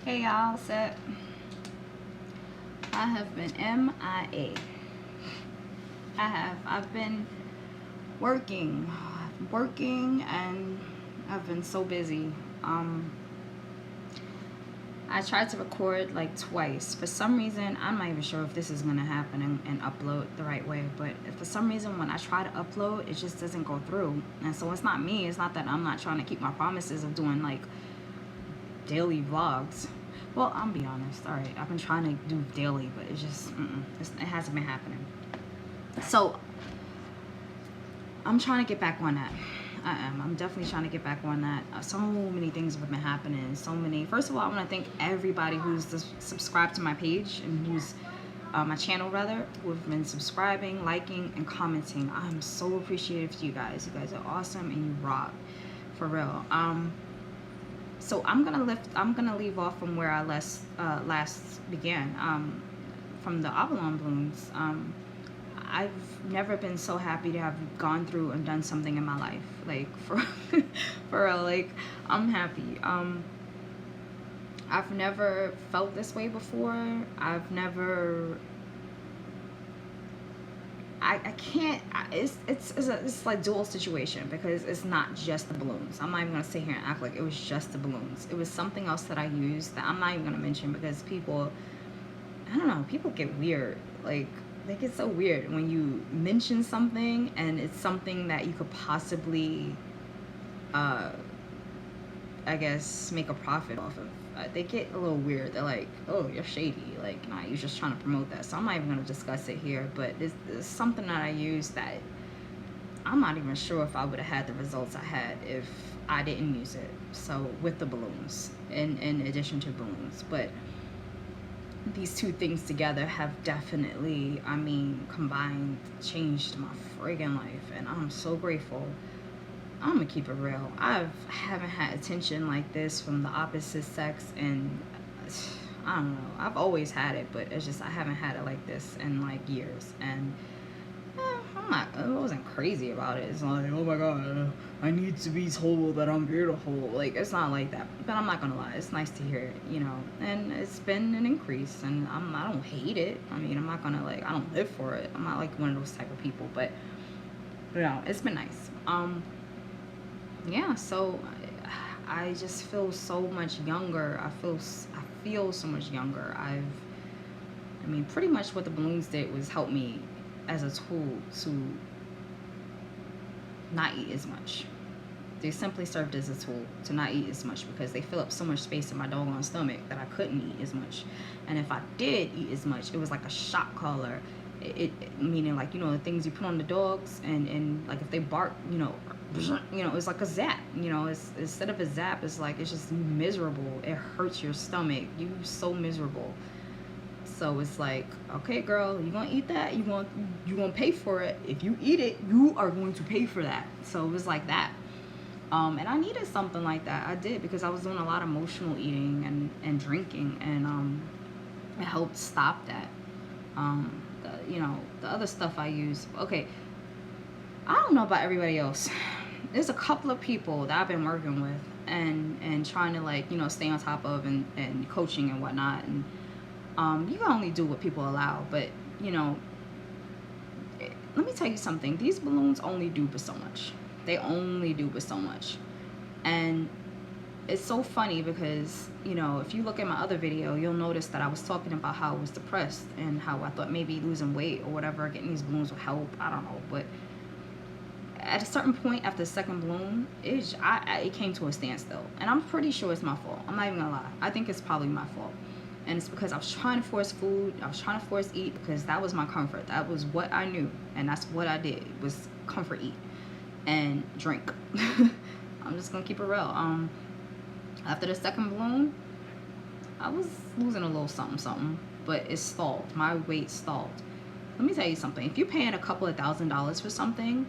Hey y'all, set. I have been MIA. I've been working, and I've been so busy. I tried to record like twice. For some reason, I'm not even sure if this is gonna happen and upload the right way, but for some reason when I try to upload, it just doesn't go through. And so it's not me, it's not that I'm not trying to keep my promises of doing like daily vlogs. Well, I'm be honest, alright, I've been trying to do daily, but it just, it hasn't been happening. So, I'm trying to get back on that. I'm definitely trying to get back on that. So many things have been happening. First of all, I want to thank everybody who's subscribed to my page and who's my channel rather, who have been subscribing, liking, and commenting. I'm so appreciative to you guys. You guys are awesome and you rock, for real. So I'm gonna leave off from where I last began. From the Obalon blooms. I've never been so happy to have gone through and done something in my life. Like for real, like I'm happy. I've never felt this way before. I've never I can't, it's like dual situation because it's not just the balloons. I'm not even gonna sit here and act like it was just the balloons. It was something else that I used that I'm not even gonna mention because people, I don't know, people get weird. Like, they get so weird when you mention something and it's something that you could possibly, I guess, make a profit off of. They get a little weird. They're like, oh, you're shady. Like, nah, you're just trying to promote that. So I'm not even going to discuss it here. But it's something that I use that I'm not even sure if I would have had the results I had if I didn't use it. So with the balloons, in addition to balloons. But these two things together have definitely, I mean, combined, changed my friggin' life. And I'm so grateful. I'm gonna keep it real. I haven't had attention like this from the opposite sex, and I don't know. I've always had it, but it's just I haven't had it like this in like years. And I wasn't crazy about it. It's not like, oh my god, I need to be told that I'm beautiful. Like, it's not like that. But I'm not gonna lie, it's nice to hear it, you know. And it's been an increase, and I don't hate it. I mean, I'm not gonna like, I don't live for it. I'm not like one of those type of people, but you know, it's been nice. Yeah, so I just feel so much younger. I feel so much younger. I mean, pretty much what the balloons did was help me as a tool to not eat as much. They simply served as a tool to not eat as much because they fill up so much space in my doggone stomach that I couldn't eat as much. And if I did eat as much, it was like a shock collar. It meaning like, you know, the things you put on the dogs and like if they bark, you know, it's like a zap. You know, it's instead of a zap, it's like it's just miserable. It hurts your stomach. You so miserable. So it's like, okay, girl, you gonna eat that? You gonna pay for it. If you eat it, you are going to pay for that. So it was like that. And I needed something like that. I did because I was doing a lot of emotional eating and drinking, and it helped stop that. You know, the other stuff I use. Okay, I don't know about everybody else. There's a couple of people that I've been working with and trying to, like, you know, stay on top of and coaching and whatnot. And you can only do what people allow, but you know, let me tell you something. These balloons only do but so much. They only do but so much. And it's so funny because, you know, if you look at my other video, you'll notice that I was talking about how I was depressed and how I thought maybe losing weight or whatever, getting these balloons would help. I don't know, but at a certain point after the second balloon, it came to a standstill. And I'm pretty sure it's my fault. I'm not even gonna lie. I think it's probably my fault. And it's because I was trying to force food. I was trying to force eat because that was my comfort. That was what I knew. And that's what I did, was comfort eat and drink. I'm just gonna keep it real. After the second balloon, I was losing a little something, but it stalled. My weight stalled. Let me tell you something. If you're paying a couple of $1,000s for something,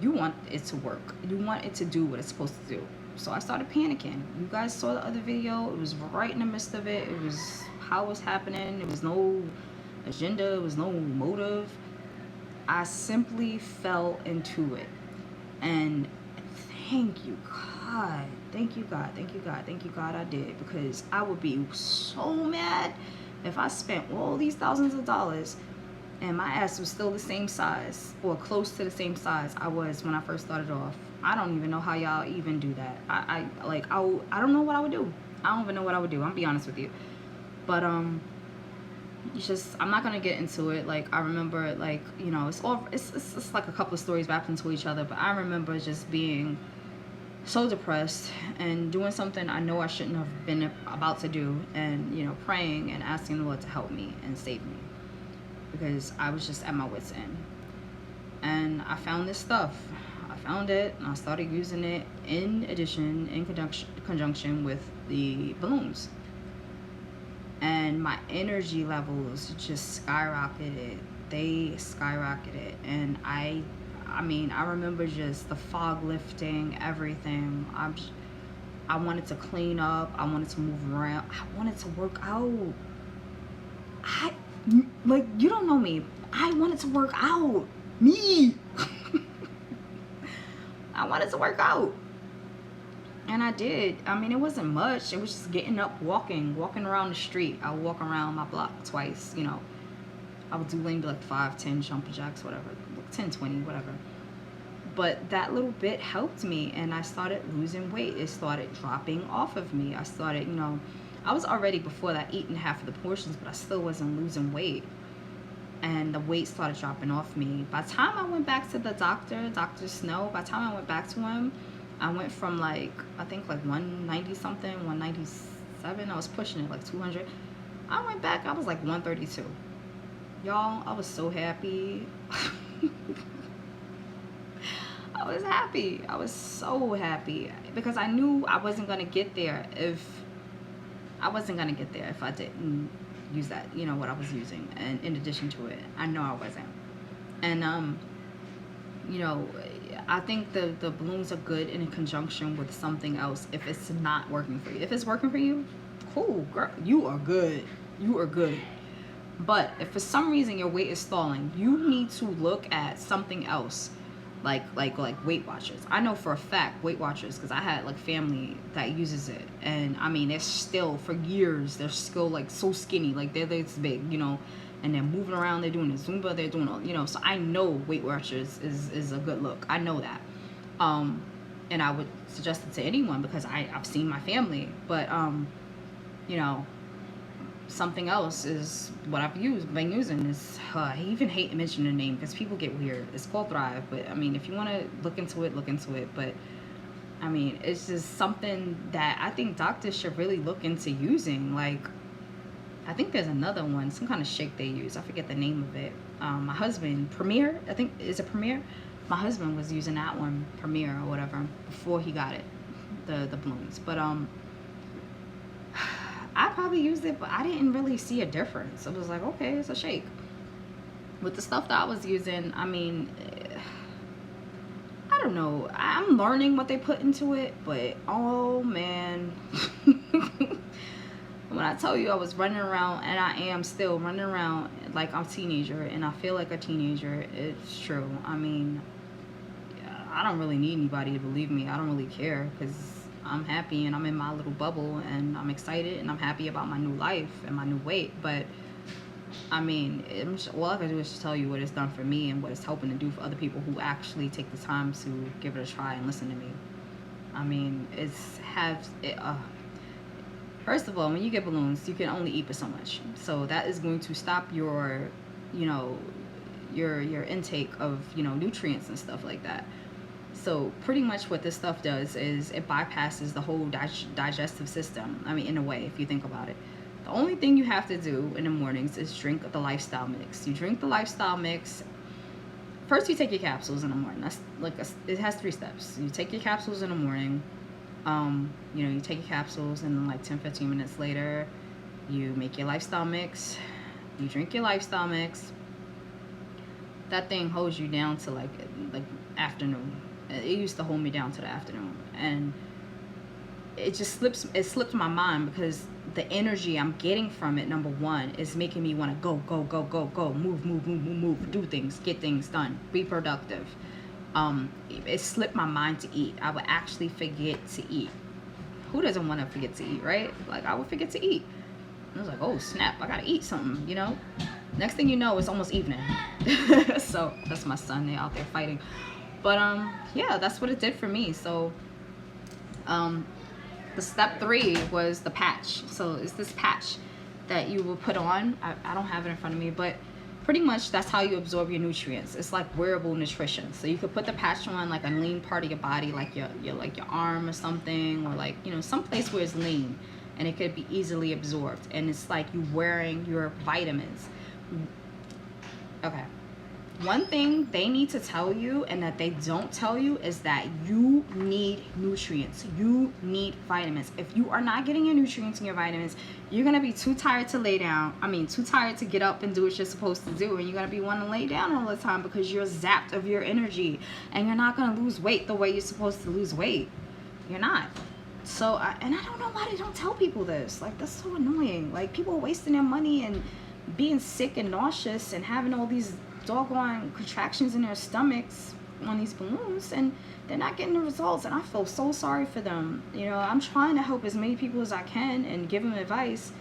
you want it to work. You want it to do what it's supposed to do. So I started panicking. You guys saw the other video. It was right in the midst of it. It was how it was happening. There was no agenda. There was no motive. I simply fell into it. And thank you, God. Thank you, God. Thank you, God. Thank you, God, I did. Because I would be so mad if I spent all these thousands of dollars and my ass was still the same size or close to the same size I was when I first started off. I don't even know how y'all even do that. I don't know what I would do. I don't even know what I would do. I'm gonna be honest with you. But it's just, I'm not gonna get into it. Like, I remember, like, you know, it's like a couple of stories wrapped into each other. But I remember just being so depressed and doing something I know I shouldn't have been about to do, and, you know, praying and asking the Lord to help me and save me, because I was just at my wit's end. And I found this stuff. I found it and I started using it in conjunction with the balloons. And my energy levels just skyrocketed. They skyrocketed. And I mean, I remember just the fog lifting, everything. I wanted to clean up. I wanted to move around. I wanted to work out. Like, you don't know me. I wanted to work out. Me. I wanted to work out. And I did. I mean, it wasn't much. It was just getting up, walking around the street. I would walk around my block twice, you know. I would do maybe like 5, 10 jumping jacks, whatever. 10, 20, whatever. But that little bit helped me, and I started losing weight. It started dropping off of me. I started, you know, I was already before that eating half of the portions, but I still wasn't losing weight. And the weight started dropping off me. By the time I went back to the doctor, Dr. Snow, by the time I went back to him, I went from like, I think like 190 something, 197. I was pushing it like 200. I went back, I was like 132. Y'all, I was so happy. I was happy. I was so happy, because I knew I wasn't going to get there if I didn't use that, you know, what I was using. And in addition to it, I know I wasn't. And you know, I think the balloons are good in conjunction with something else if it's not working for you. If it's working for you, cool, girl, you are good. You are good. But if for some reason your weight is stalling, you need to look at something else, like Weight Watchers. I know for a fact Weight Watchers, because I had like family that uses it, and I mean, they're still, for years, they're still like so skinny, like they're this big, you know, and they're moving around, they're doing the Zumba, they're doing all, you know. So I know Weight Watchers is a good look. I know that. And I would suggest it to anyone, because I've seen my family. But you know, something else is what I've been using is, I even hate mentioning the name because people get weird. It's called Thrive, but I mean, if you want to look into it. But I mean, it's just something that I think doctors should really look into using. Like, I think there's another one, some kind of shake they use. I forget the name of it. My husband, Premier, I think, is it Premier? My husband was using that one, Premier or whatever, before he got it, the balloons. But I probably used it, but I didn't really see a difference. It was like, okay, it's a shake. With the stuff that I was using, I mean, I don't know. I'm learning what they put into it, but oh man. When I tell you I was running around, and I am still running around like I'm a teenager, and I feel like a teenager, it's true. I mean, I don't really need anybody to believe me. I don't really care, because I'm happy and I'm in my little bubble and I'm excited and I'm happy about my new life and my new weight. But I mean, all I can do is just tell you what it's done for me and what it's helping to do for other people who actually take the time to give it a try and listen to me. I mean, first of all, when you get balloons, you can only eat but so much. So that is going to stop your, you know, your intake of, you know, nutrients and stuff like that. So pretty much what this stuff does is it bypasses the whole digestive system. I mean, in a way, if you think about it. The only thing you have to do in the mornings is drink the lifestyle mix. You drink the lifestyle mix. First, you take your capsules in the morning. That's like it has 3 steps. You take your capsules in the morning. You know, you take your capsules, and then like 10-15 minutes later, you make your lifestyle mix. You drink your lifestyle mix. That thing holds you down to like afternoon. It used to hold me down to the afternoon, and it slipped my mind, because the energy I'm getting from it, number one, is making me want to go, move, do things, get things done, be productive. It slipped my mind to eat. I would actually forget to eat. Who doesn't want to forget to eat, right? Like, I would forget to eat. And I was like, oh snap, I gotta eat something, you know? Next thing you know, it's almost evening. So that's my son, they're out there fighting. But yeah, that's what it did for me. So the step 3 was the patch. So it's this patch that you will put on. I don't have it in front of me, but pretty much that's how you absorb your nutrients. It's like wearable nutrition. So you could put the patch on like a lean part of your body, like your like your arm or something, or like, you know, some place where it's lean and it could be easily absorbed. And it's like you wearing your vitamins. Okay. One thing they need to tell you and that they don't tell you is that you need nutrients. You need vitamins. If you are not getting your nutrients and your vitamins, you're going to be too tired to lay down. I mean, too tired to get up and do what you're supposed to do. And you're going to be wanting to lay down all the time because you're zapped of your energy. And you're not going to lose weight the way you're supposed to lose weight. You're not. So, and I don't know why they don't tell people this. Like, that's so annoying. Like, people are wasting their money and being sick and nauseous and having all these doggone contractions in their stomachs on these balloons, and they're not getting the results. And I feel so sorry for them. You know, I'm trying to help as many people as I can and give them advice.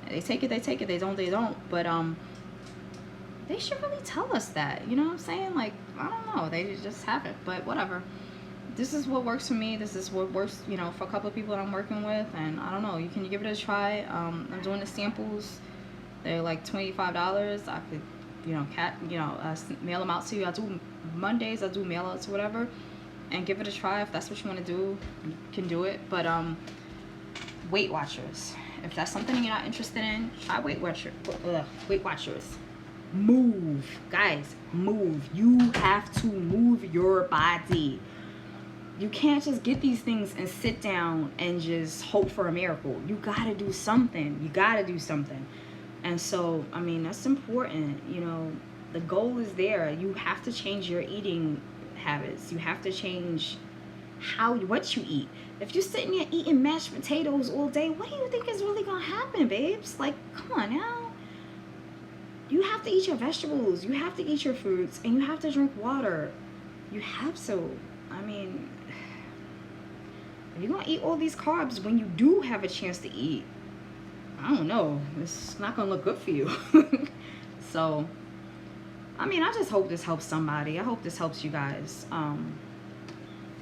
They take it, they take it. They don't, they don't. But they should really tell us that. You know what I'm saying? Like, I don't know. They just haven't. But whatever. This is what works for me. This is what works, you know, for a couple of people that I'm working with. And I don't know. You can give it a try. I'm doing the samples. They're like $25. I could, you know, mail them out to you. I do Mondays, I do mail outs or whatever, and give it a try. If that's what you want to do, you can do it. But Weight Watchers, if that's something you're not interested in, try Weight Watchers. Move, guys, move. You have to move your body. You can't just get these things and sit down and just hope for a miracle. You gotta do something. You gotta do something. And so, I mean, that's important. You know, the goal is there. You have to change your eating habits. You have to change what you eat. If you're sitting there eating mashed potatoes all day, what do you think is really gonna happen, babes? Like, come on now. You have to eat your vegetables. You have to eat your fruits, and you have to drink water. You have to. I mean, if you're gonna eat all these carbs when you do have a chance to eat, I don't know, it's not gonna look good for you. So, I mean, I just hope this helps somebody. I hope this helps you guys.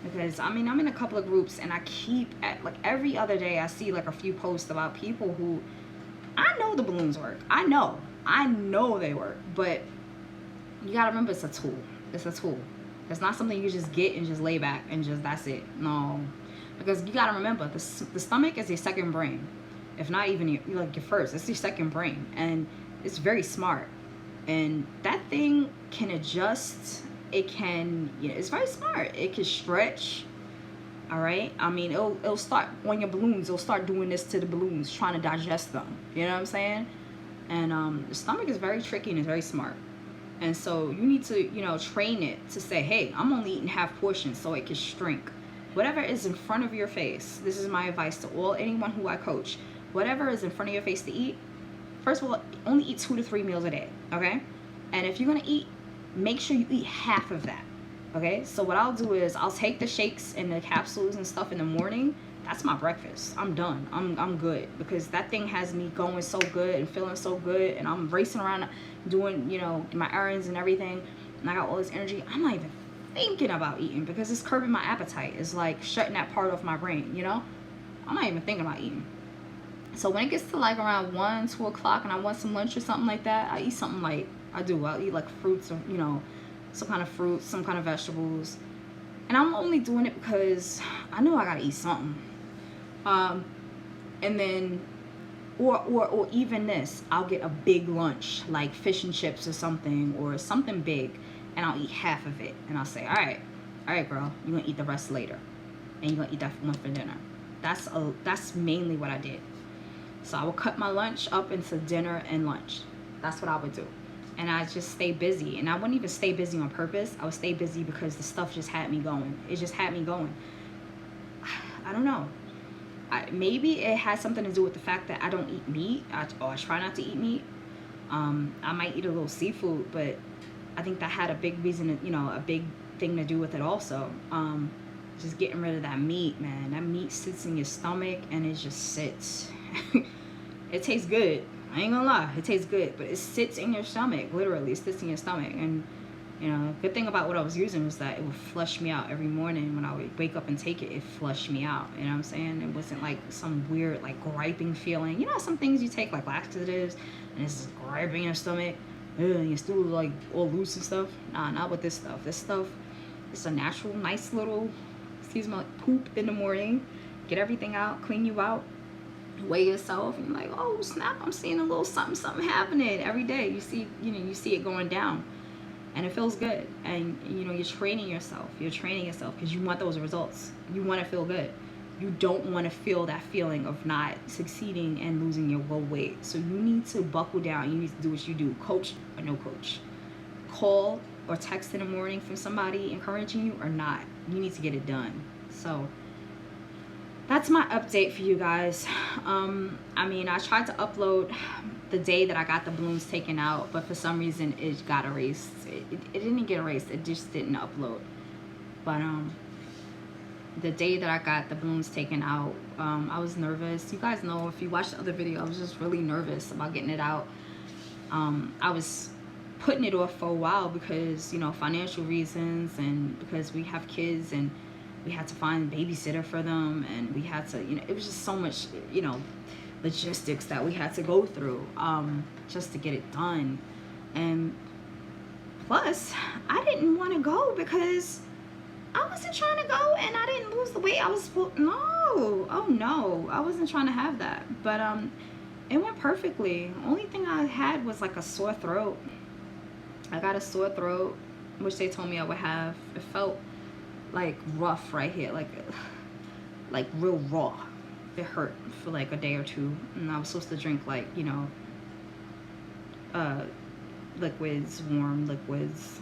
Because, I mean, I'm in a couple of groups, and I keep, like, every other day I see, like, a few posts about people who, I know the balloons work. I know they work. But you gotta remember, it's a tool. It's a tool. It's not something you just get and just lay back and just, that's it. No. Because you gotta remember, the stomach is your second brain. If not even your first, it's your second brain, and it's very smart. And that thing can adjust. It can, it's very smart. It can stretch. All right. I mean, it'll start on your balloons. It'll start doing this to the balloons, trying to digest them. You know what I'm saying? And the stomach is very tricky and it's very smart. And so you need to, you know, train it to say, hey, I'm only eating half portions so it can shrink. Whatever is in front of your face. This is my advice to anyone who I coach. Whatever is in front of your face to eat, first of all, only eat 2 to 3 meals a day, okay? And if you're gonna eat, make sure you eat half of that, okay? So what I'll do is I'll take the shakes and the capsules and stuff in the morning. That's my breakfast. I'm done. I'm good, because that thing has me going so good and feeling so good, and I'm racing around doing, you know, my errands and everything, and I got all this energy. I'm not even thinking about eating because it's curbing my appetite. It's like shutting that part off my brain, you know? I'm not even thinking about eating. So when it gets to like around 1, 2 o'clock and I want some lunch or something like that, I eat something light. I'll eat like fruits or, you know, some kind of fruits, some kind of vegetables. And I'm only doing it because I know I gotta eat something. And then, or even this, I'll get a big lunch, like fish and chips or something big, and I'll eat half of it. And I'll say, all right, girl, you're gonna eat the rest later. And you're gonna eat that one for dinner. That's mainly what I did. So I would cut my lunch up into dinner and lunch. That's what I would do. And I just stay busy. And I wouldn't even stay busy on purpose. I would stay busy because the stuff just had me going. It just had me going. I don't know. Maybe it has something to do with the fact that I don't eat meat. I try not to eat meat. I might eat a little seafood, but I think that had a big reason, a big thing to do with it also. Just getting rid of that meat, man. That meat sits in your stomach and it just sits. It tastes good. I ain't gonna lie, it tastes good, but it sits in your stomach. Literally, it sits in your stomach. And you know, good thing about what I was using was that it would flush me out every morning when I would wake up and take it. It flushed me out. You know what I'm saying? It wasn't like some weird like griping feeling. You know, some things you take like laxatives and it's just griping your stomach. And you're still like all loose and stuff. Nah, not with this stuff. This stuff, it's a natural, nice little, excuse me, like poop in the morning. Get everything out, clean you out, weigh yourself, and you're like, oh snap, I'm seeing a little something happening every day. You see, you see it going down, and it feels good. And you're training yourself. You're training yourself because you want those results. You want to feel good. You don't want to feel that feeling of not succeeding and losing your weight. So you need to buckle down. You need to do what you do. Coach or no coach. Call or text in the morning from somebody encouraging you or not. You need to get it done. So that's my update for you guys. I mean, I tried to upload the day that I got the balloons taken out, but for some reason it got erased. It didn't get erased. It just didn't upload. But the day that I got the balloons taken out, I was nervous. You guys know, if you watched the other video, I was just really nervous about getting it out. I was putting it off for a while because, financial reasons, and because we have kids and we had to find a babysitter for them, and we had to, it was just so much, logistics that we had to go through just to get it done. And plus, I didn't want to go because I wasn't trying to go and I didn't lose the weight I was supposed. No, oh no, I wasn't trying to have that. But it went perfectly. Only thing I had was like a sore throat. I got a sore throat, which they told me I would have. It felt like rough right here, like real raw. It hurt for like a day or two, and I was supposed to drink like liquids, warm liquids,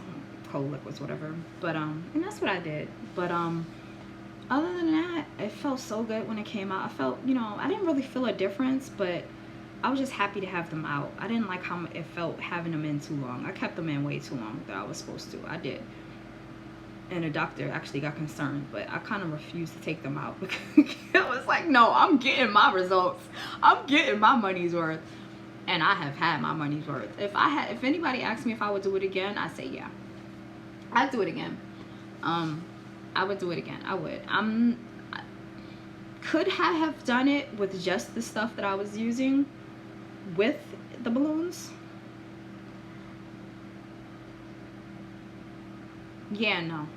cold liquids, whatever. But and that's what I did. But other than that, it felt so good when it came out. I felt, I didn't really feel a difference, but I was just happy to have them out. I didn't like how it felt having them in too long. I kept them in way too long than I was supposed to. I did. And the doctor actually got concerned, but I kind of refused to take them out because I was like, no, I'm getting my results. I'm getting my money's worth. And I have had my money's worth. If anybody asked me if I would do it again, I'd say yeah. I'd do it again. I would do it again. I would. I could have done it with just the stuff that I was using with the balloons. Yeah, no.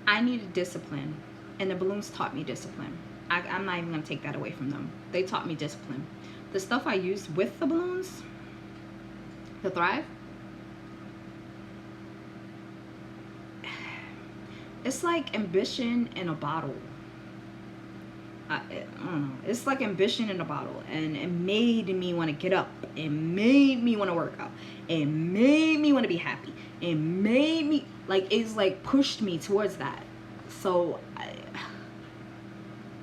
I needed discipline, and the balloons taught me discipline. I'm not even going to take that away from them. They taught me discipline. The stuff I used with the balloons, the Thrive, it's like ambition in a bottle. I don't know. It's like ambition in a bottle, and it made me want to get up. It made me want to work out. It made me want to be happy. It made me it's like pushed me towards that. So I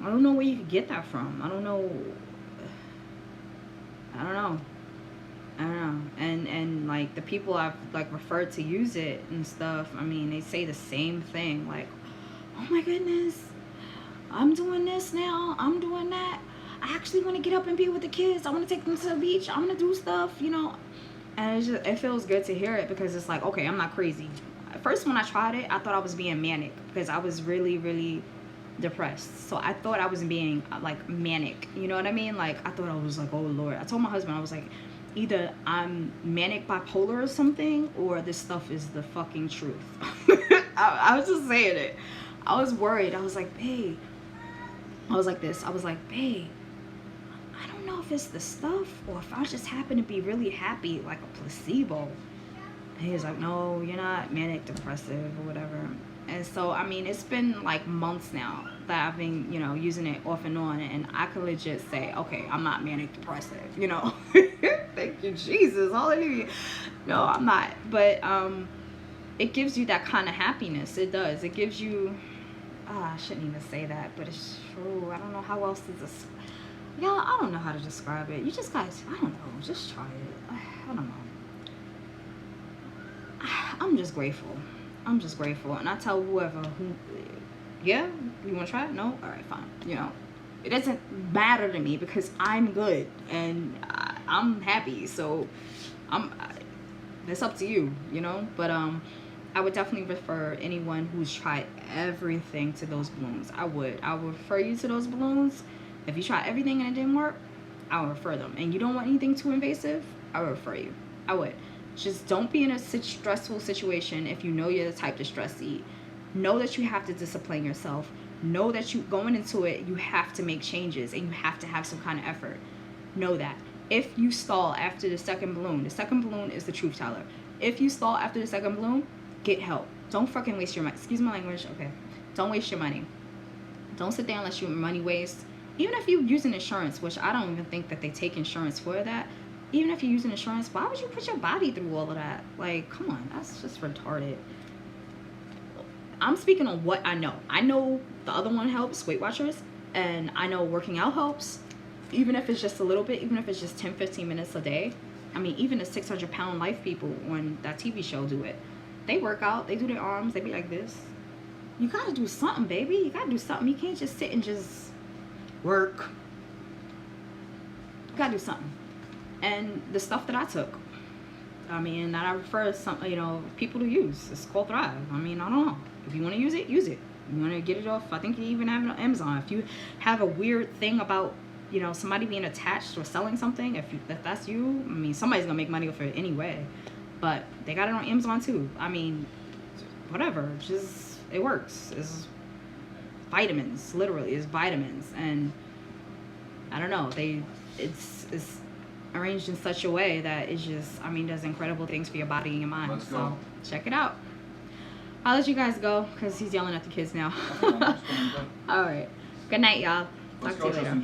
don't know where you could get that from. I don't know. And like the people I've like referred to use it and stuff, I mean, they say the same thing. Like, oh my goodness, I'm doing this now, I'm doing that. I actually want to get up and be with the kids. I want to take them to the beach. I want to do stuff, And it feels good to hear it because it's like, okay, I'm not crazy. At first, when I tried it, I thought I was being manic because I was really, really depressed. So I thought I was being like manic. You know what I mean? Like, I thought I was like, oh Lord. I told my husband, I was like, either I'm manic bipolar or something, or this stuff is the fucking truth. I was just saying it. I was worried. I was like, babe. I was like this. I was like, babe, I don't know if it's the stuff or if I just happen to be really happy, like a placebo. And he was like, no, you're not manic depressive or whatever. And so, I mean, it's been like months now that I've been, using it off and on, and I can legit say, okay, I'm not manic depressive, Thank you, Jesus, hallelujah. No, I'm not. But it gives you that kind of happiness. It does. It gives you, I shouldn't even say that, but it's true. I don't know how else to y'all, I don't know how to describe it. You just guys, I don't know, just try it. I don't know. I'm just grateful. I'm just grateful. And I tell whoever who, yeah, you want to try it? No? All right, fine. You know, it doesn't matter to me because I'm good and I'm happy. So it's up to you, you know. But I would definitely refer anyone who's tried everything to those balloons. I would refer you to those balloons. If you try everything and it didn't work, I would refer them. And you don't want anything too invasive, I would refer you. I would. Just don't be in a stressful situation if you know you're the type to stress eat. Know that you have to discipline yourself. Know that you going into it, you have to make changes and you have to have some kind of effort. Know that. If you stall after the second balloon is the truth teller. If you stall after the second balloon, get help. Don't fucking waste your money. Excuse my language. Okay. Don't waste your money. Don't sit there and let your money waste. Even if you're using insurance, which I don't even think that they take insurance for that. Even if you're using insurance, why would you put your body through all of that? Like, come on, that's just retarded. I'm speaking on what I know. I know the other one helps, Weight Watchers, and I know working out helps. Even if it's just a little bit, even if it's just 10-15 minutes a day. I mean, even the 600-pound life people on that TV show do it. They work out, they do their arms, they be like this. You gotta do something, baby. You gotta do something. You can't just sit and just work. You gotta do something. And the stuff that I took, I mean, that I refer some, you know, people to use. It's called Thrive. I mean, I don't know. If you want to use it, use it. You want to get it off, I think you even have it on Amazon. If you have a weird thing about, you know, somebody being attached or selling something, if that's you, I mean, somebody's gonna make money off it anyway. But they got it on Amazon too. I mean, whatever, just, it works. It's vitamins, literally, it's vitamins. And I don't know, it's arranged in such a way that it just, I mean, does incredible things for your body and your mind. Let's go. So check it out. I'll let you guys go because he's yelling at the kids now. All right, good night, y'all. Talk to you later.